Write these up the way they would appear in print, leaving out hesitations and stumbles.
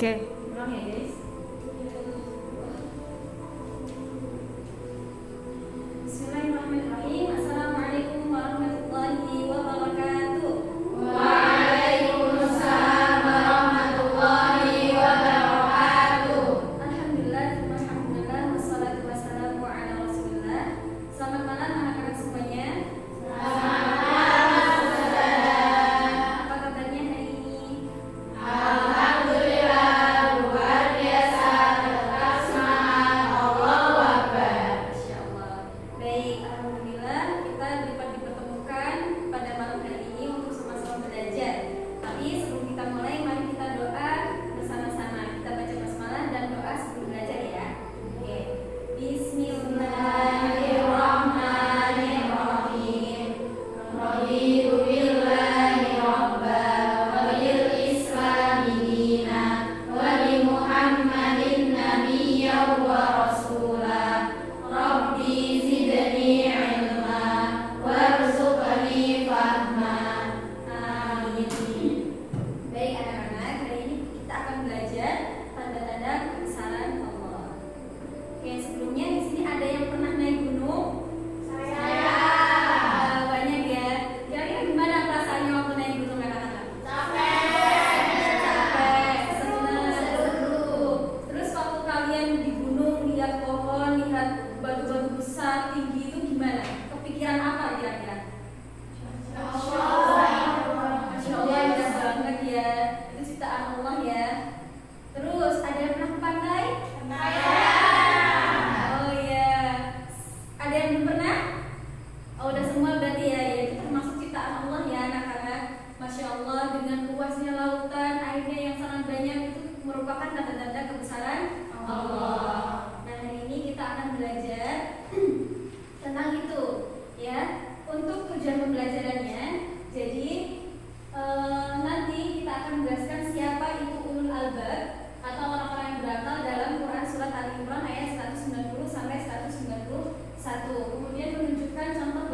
Oke. Ulang ya guys. Bismillahirrahmanirrahim. Assalamualaikum warahmatullahi wabarakatuh. Waalaikumsalam warahmatullahi wabarakatuh. Alhamdulillah, alhamdulillah, wassalatu wassalamu ala rasulillah. Selamat malam anak-anak semuanya. Selamat malam, saudara. Apa kabarnya hari ini? Alhamdulillah, luar biasa. Tetap semangat. Allahu Akbar. Masya Allah. Baik, alhamdulillah kita dapat dipertemukan pada malam hari ini untuk sama-sama belajar. Tapi sebelum kita mulai, mari kita doa bersama-sama. Kita baca basmalah dan doa sebelum belajar ya. Oke. Bismillahirrahmanirrahim. Raditu billahi rabba wa bil islami dina wa bi Muhammadin nabiyyan wa rasula. Rabbi zidni ilma warzuqni fahma. Amin. Baik anak-anak, hari ini kita akan belajar tanda-tanda kebesaran Allah. Oke, sebelumnya di sini ada yang pernah naik gunung? Banyak ya. Kira-kira gimana perasaannya waktu naik gunung anak-anak? Capek, senang, seru. Terus waktu kalian di gunung lihat pohon, lihat batu-batu besar tinggi itu gimana? Kepikiran apa kira-kira? Masya Allah, indah banget ya. Itu ciptaan Allah ya. Terus ada yang pernah ke pantai? Oh iya. Ada yang belum pernah? Oh udah semua berarti ya. Ya itu termasuk ciptaan Allah ya anak-anak. Masya Allah, dengan luasnya lautan, airnya yang sangat banyak, itu merupakan tanda-tanda kebesaran Allah. Nah hari ini kita akan belajar tentang itu ya. Untuk tujuan pembelajarannya, jadi nanti kita akan menjelaskan siapa itu ulul albab atau orang-orang yang berakal dalam Quran surat Al-Imran ayat 190 sampai 191. Kemudian menunjukkan contoh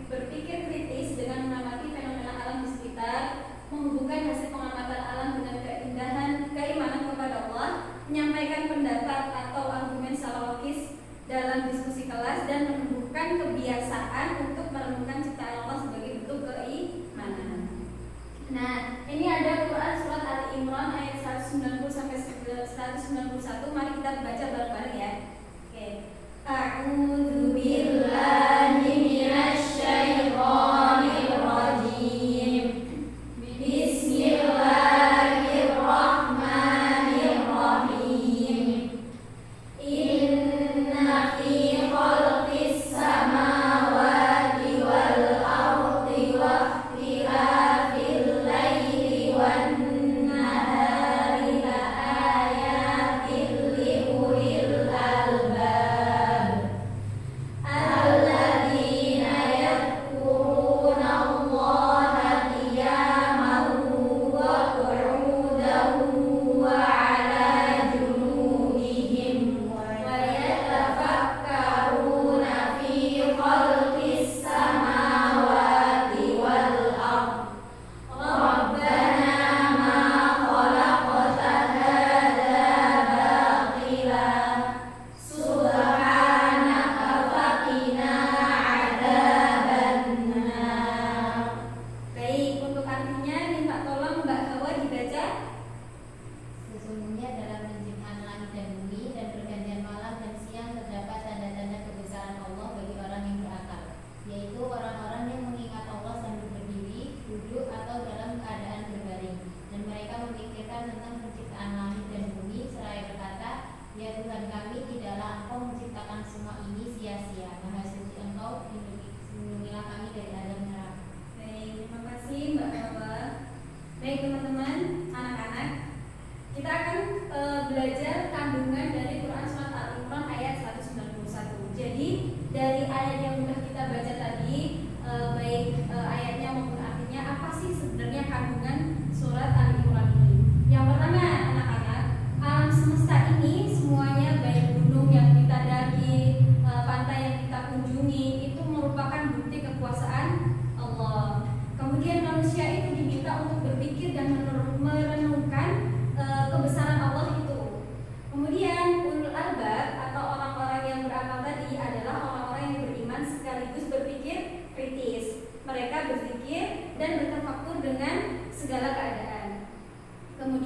berpikir kritis dengan mengamati fenomena alam di sekitar, menghubungkan hasil pengamatan alam dengan keindahan keimanan kepada Allah, menyampaikan pendapat atau argumen secara logis dalam diskusi kelas, dan menumbuhkan kebiasaan untuk merenungkan ciptaan Allah sebagai bentuk keimanan. Nah, ini ada Quran surat Al-Imran ayat 190 sampai 191. Mari kita baca bareng-bareng ya. Oke. A'udzu billahi minasy syaithanir rajim. Bismillahirrahmanirrahim. Inna fi khalqis samawati wal ardi wa ikhtilafil laili wan nahari la ayatin li ulil albab alladzina yadhkuruna Allaha qiyaman wa qu'udan wa 'ala junubihim wa yatafakkaruna fi khalqis samawati wal ardh Rabbana ma khalaqta hadza batila subhanaka faqina adzabannar. Baik, untuk artinya minta tolong Mbak Hawa dibaca. Sesungguhnya dalam penciptaan langit dan bumi dan pergantian malam dan siang terdapat tanda-tanda kebesaran Allah bagi orang yang berakal, yaitu orang-orang yang mengingat Allah sambil berdiri, duduk, atau dalam keadaan berbaring, dan mereka memikirkan tentang penciptaan langit dan bumi seraya berkata, ya Tuhan kami, tidaklah Engkau menciptakan semua ini sia-sia. Maha suci Engkau, lindungilah kami dari azab neraka. Baik, terima kasih Mbak Hawa. Baik teman-teman, anak-anak, kita akan belajar kandungan dari Quran surat Al-Imran ayat 191. Jadi dari ayat yang sudah kita baca tadi, baik ayatnya maupun artinya, apa sih sebenarnya kandungan surat Al-Imran ini? Yang pertama anak-anak, alam semesta ini semuanya, baik gunung yang kita daki, pantai yang kita kunjungi, itu merupakan bukti kekuasaan Allah. Kemudian manusia itu diminta untuk berpikir dan merenungkan kebesaran Allah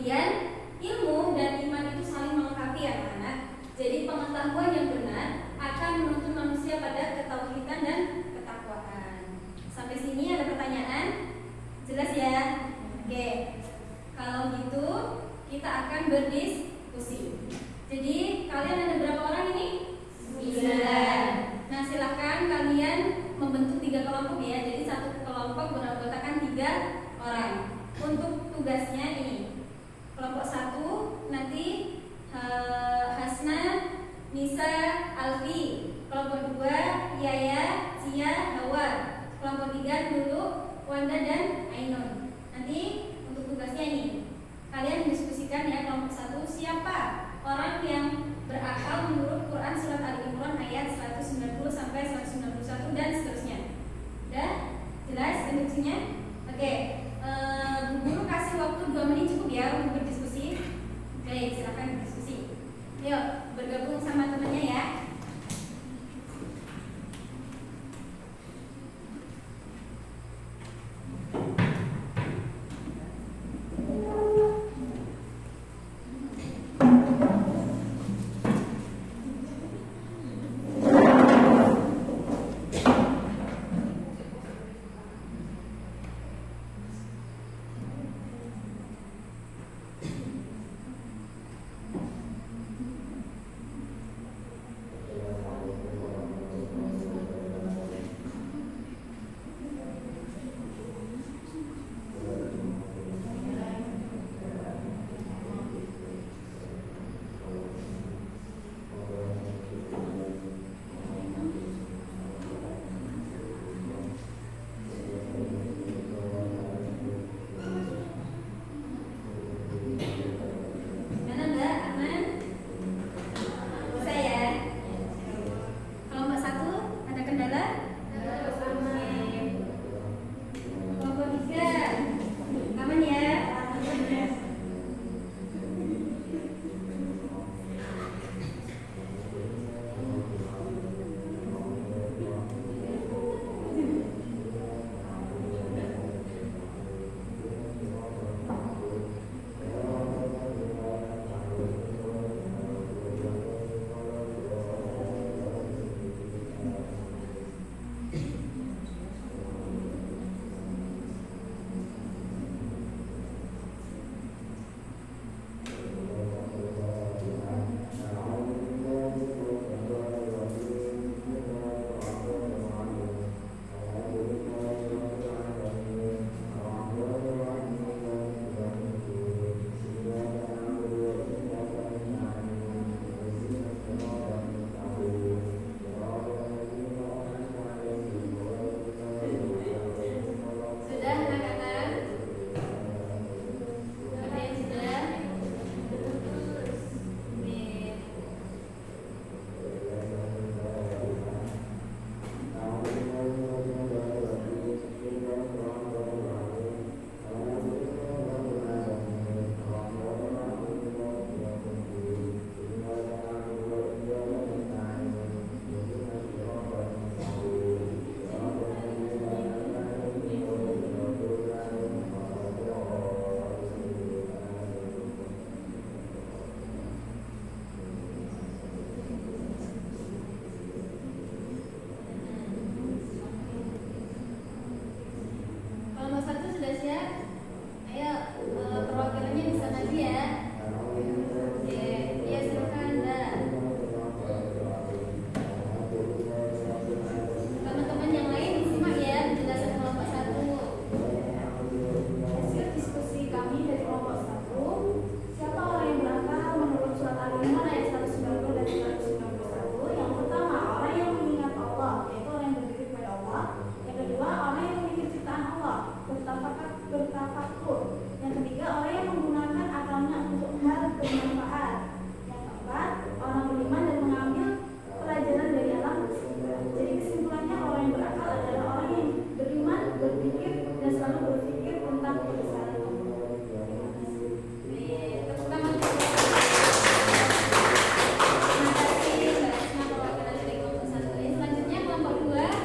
Kemudian ilmu dan iman itu saling melengkapi ya anak-anak. Jadi pengetahuan yang benar akan menuntun manusia pada ketauhidan dan ketakwaan. Sampai sini ada pertanyaan? Jelas ya? Oke. Kalau gitu kita akan berdiskusi. Jadi kalian ada berapa orang ini? 9. Nah silahkan kalian membentuk 3 kelompok ya. Jadi satu kelompok beranggotakan 3 orang. Untuk tugasnya ini, kelompok 1 nanti Hasna, Nisa, Alfi. Kelompok 2 Yaya, Cia, Hawa. Kelompok 3 Lulu, Wanda dan Ainun. Nanti untuk tugasnya ini, kalian diskusikan ya kelompok 1 siapa orang yang berakal menurut Quran surat Ali Imran ayat 190 sampai 191 dan seterusnya. Udah? Jelas instruksinya? Oke. Bu Guru kasih waktu 2 menit cukup ya untuk berdiskusi. Baik, silakan berdiskusi. Yuk, bergabung sama temannya ya.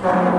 Thank you.